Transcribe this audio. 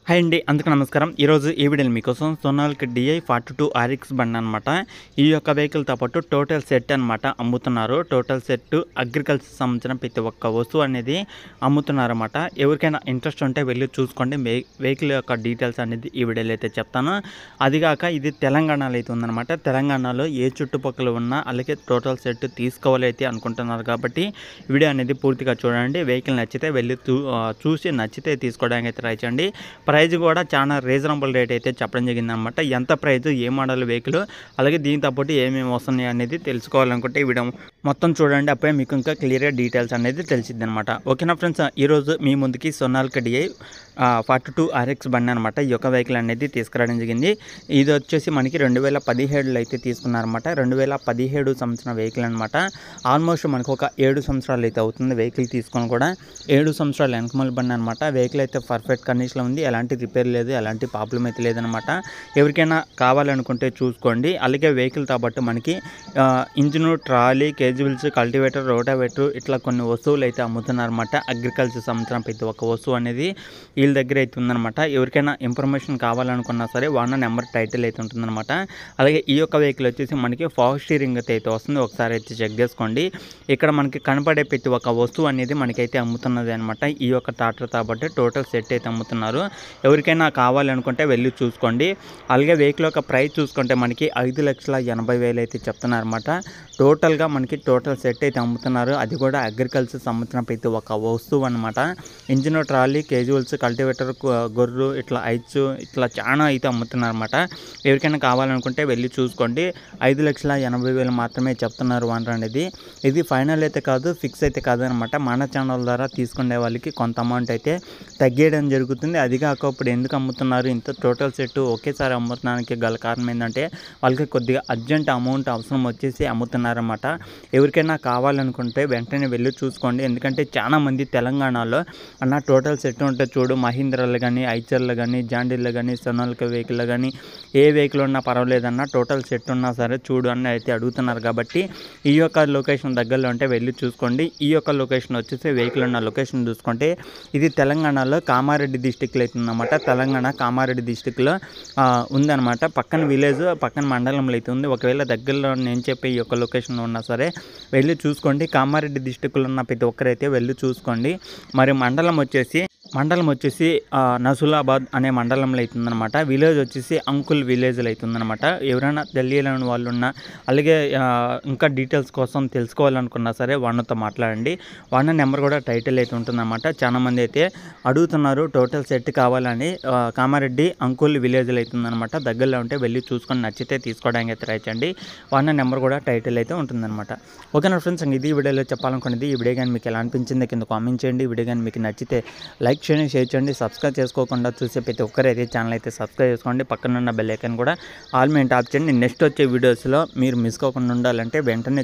Hi అండి, అందుకు నమస్కారం. ఈరోజు ఈ వీడియోలో మీకోసం సోనాలికా DI 42 RX బండి అనమాట. ఈ యొక్క వెహికల్తో పాటు టోటల్ సెట్ అనమాట అమ్ముతున్నారు. టోటల్ సెట్ అగ్రికల్చర్ సంబంధించిన ప్రతి ఒక్క వస్తువు అనేది అమ్ముతున్నారన్నమాట. ఎవరికైనా ఇంట్రెస్ట్ ఉంటే వెళ్ళి చూసుకోండి. వెహికల్ యొక్క డీటెయిల్స్ అనేది ఈ వీడియోలో అయితే చెప్తాను. అదిగాక ఇది తెలంగాణలో అయితే ఉందన్నమాట. తెలంగాణలో ఏ చుట్టుపక్కల ఉన్నా అలాగే టోటల్ సెట్ తీసుకోవాలి అయితే అనుకుంటున్నారు కాబట్టి వీడియో అనేది పూర్తిగా చూడండి. వెహికల్ నచ్చితే వెళ్ళి చూసి నచ్చితే తీసుకోవడానికి అయితే ట్రై చేయండి. ప్రైజ్ కూడా చాలా రీజనబుల్ రేట్ అయితే చెప్పడం జరిగింది అనమాట. ఎంత ప్రైజ్, ఏ మోడల్ వెహికల్, అలాగే దీంతో పాటు ఏమేమి వస్తున్నాయి అనేది తెలుసుకోవాలనుకుంటే ఈ వీడియో మొత్తం చూడండి. అప్పుడే మీకు ఇంకా క్లియర్గా డీటెయిల్స్ అనేది తెలిసిద్ది అనమాట. ఓకేనా ఫ్రెండ్స్, ఈరోజు మీ ముందుకి సోనాలికా DI 42 RX బండి అనమాట. ఈ యొక్క వెహికల్ అనేది తీసుకురావడం జరిగింది. ఇది వచ్చేసి మనకి 2017లో అయితే తీసుకున్నారన్నమాట. 2017 సంవత్సరం వెహికల్ అనమాట. ఆల్మోస్ట్ మనకు ఒక 7 సంవత్సరాలు అయితే అవుతుంది వెహికల్ తీసుకొని కూడా. 7 సంవత్సరాలు వెనకమల బండి అనమాట. వెహికల్ అయితే పర్ఫెక్ట్ కండిషన్లో ఉంది. ఎలాంటి రిపేర్ లేదు, ఎలాంటి ప్రాబ్లం అయితే లేదనమాట. ఎవరికైనా కావాలనుకుంటే చూసుకోండి. అలాగే వెహికల్తో పాటు మనకి ఇంజిన్, ట్రాలీ, కేజీబిల్స్, కల్టివేటర్, రోటావేటర్ ఇట్లా కొన్ని వస్తువులు అయితే అమ్ముతున్నారన్నమాట. అగ్రికల్చర్ సంబంధించిన ప్రతి ఒక్క వస్తువు అనేది వీళ్ళ దగ్గర అయితే ఉందన్నమాట. ఎవరికైనా ఇన్ఫర్మేషన్ కావాలనుకున్నా సరే వాళ్ళ నెంబర్ టైటిల్ అయితే ఉంటుందన్నమాట. అలాగే ఈ యొక్క వెహికల్ వచ్చేసి మనకి ఫాగ్ స్టీరింగ్ అయితే వస్తుంది. ఒకసారి అయితే చెక్ చేసుకోండి. ఇక్కడ మనకి కనపడే ప్రతి ఒక్క వస్తువు అనేది మనకైతే అమ్ముతున్నది అనమాట. ఈ యొక్క ట్రాక్టర్తో పాటు టోటల్ సెట్ అయితే అమ్ముతున్నారు. ఎవరికైనా కావాలనుకుంటే వెళ్ళి చూసుకోండి. అలాగే వెహికల్ యొక్క ప్రైస్ చూసుకుంటే మనకి 5,80,000 అయితే చెప్తున్నారన్నమాట. టోటల్గా మనకి టోటల్ సెట్ అయితే అమ్ముతున్నారు. అది కూడా అగ్రికల్చర్ సంబంధించిన ప్రతి ఒక్క వస్తువు అనమాట. ఇంజిన్, ట్రాలీ, కేజువల్స్, కల్టివేటర్, గొర్రు, ఇట్లా ఐచ్చు, ఇట్లా చాలా అయితే అమ్ముతున్నారన్నమాట. ఎవరికైనా కావాలనుకుంటే వెళ్ళి చూసుకోండి. 5,80,000 మాత్రమే చెప్తున్నారు ఓనర్ అనేది. ఇది ఫైనల్ అయితే కాదు, ఫిక్స్ అయితే కాదనమాట. మన ఛానల్ ద్వారా తీసుకునే వాళ్ళకి కొంత అమౌంట్ అయితే తగ్గేయడం జరుగుతుంది. అది కాక ఇప్పుడు ఎందుకు అమ్ముతున్నారు, ఇంత టోటల్ సెట్ ఒకేసారి అమ్ముతున్నానికి గల కారణం ఏంటంటే వాళ్ళకి కొద్దిగా అర్జెంట్ అమౌంట్ అవసరం వచ్చేసి అమ్ముతున్నారన్నమాట. ఎవరికైనా కావాలనుకుంటే వెంటనే వెళ్ళి చూసుకోండి. ఎందుకంటే చాలామంది తెలంగాణలో అన్న టోటల్ సెట్ ఉంటే చూడు, మహీంద్రాలు కానీ, ఐచర్లు కానీ, జాండీర్లు కానీ, సోనాలికా వెహికల్ కానీ ఏ వెహికల్ ఉన్నా పర్వాలేదన్న టోటల్ సెట్ ఉన్నా సరే చూడు అని అయితే అడుగుతున్నారు. కాబట్టి ఈ యొక్క లొకేషన్ దగ్గరలో ఉంటే వెళ్ళి చూసుకోండి. ఈ యొక్క లొకేషన్ వచ్చేసి వెహికల్ ఉన్న లొకేషన్ చూసుకుంటే ఇది తెలంగాణలో కామారెడ్డి డిస్టిక్లో అయితే ఉందన్నమాట. తెలంగాణ కామారెడ్డి డిస్టిక్లో ఉందన్నమాట. పక్కన విలేజ్, పక్కన మండలంలో అయితే ఉంది. ఒకవేళ దగ్గరలో నేను చెప్పే ఈ యొక్క లొకేషన్లో ఉన్నా సరే వెళ్ళి చూసుకోండి. కామారెడ్డి డిస్టిక్లో ఉన్న ప్రతి ఒక్కరైతే వెళ్ళి చూసుకోండి. మరి మండలం వచ్చేసి నసులాబాద్ అనే మండలంలో అవుతుందన్నమాట. విలేజ్ వచ్చేసి అంకుల్ విలేజ్లో అవుతుందన్నమాట. ఎవరైనా తెలియలేని వాళ్ళు ఉన్నా, అలాగే ఇంకా డీటెయిల్స్ కోసం తెలుసుకోవాలనుకున్నా సరే వాళ్ళతో మాట్లాడండి. వాళ్ళ నెంబర్ కూడా టైటిల్ అయితే ఉంటుందన్నమాట. చాలామంది అయితే అడుగుతున్నారు టోటల్ సెట్ కావాలని. కామారెడ్డి అంకుల్ విలేజ్లో అవుతుందన్నమాట. దగ్గరలో ఉంటే వెళ్ళి చూసుకొని నచ్చితే తీసుకోవడానికి అయితే ట్రై చేయండి. వాళ్ళ నెంబర్ కూడా టైటిల్ అయితే ఉంటుందన్నమాట. ఓకేనా ఫ్రెండ్స్, ఇది వీడియోలో చెప్పాలనుకునేది. ఈ వీడియో కానీ మీకు ఎలా అనిపించింది కింద కామెంట్ చేయండి. వీడియో కానీ మీకు నచ్చితే లైక్ చేయండి, షేర్ చేయండి. సబ్స్క్రైబ్ చేసుకోకుండా చూసే ప్రతి ఒక్కరైతే ఛానల్ అయితే సబ్స్క్రైబ్ చేసుకోండి. పక్కన ఉన్న బెల్ ఐకాన్ కూడా ఆల్ మీద ట్యాప్ చేయండి. నెక్స్ట్ వచ్చే వీడియోస్లో మీరు మిస్ కాకుండా ఉండాలంటే వెంటనే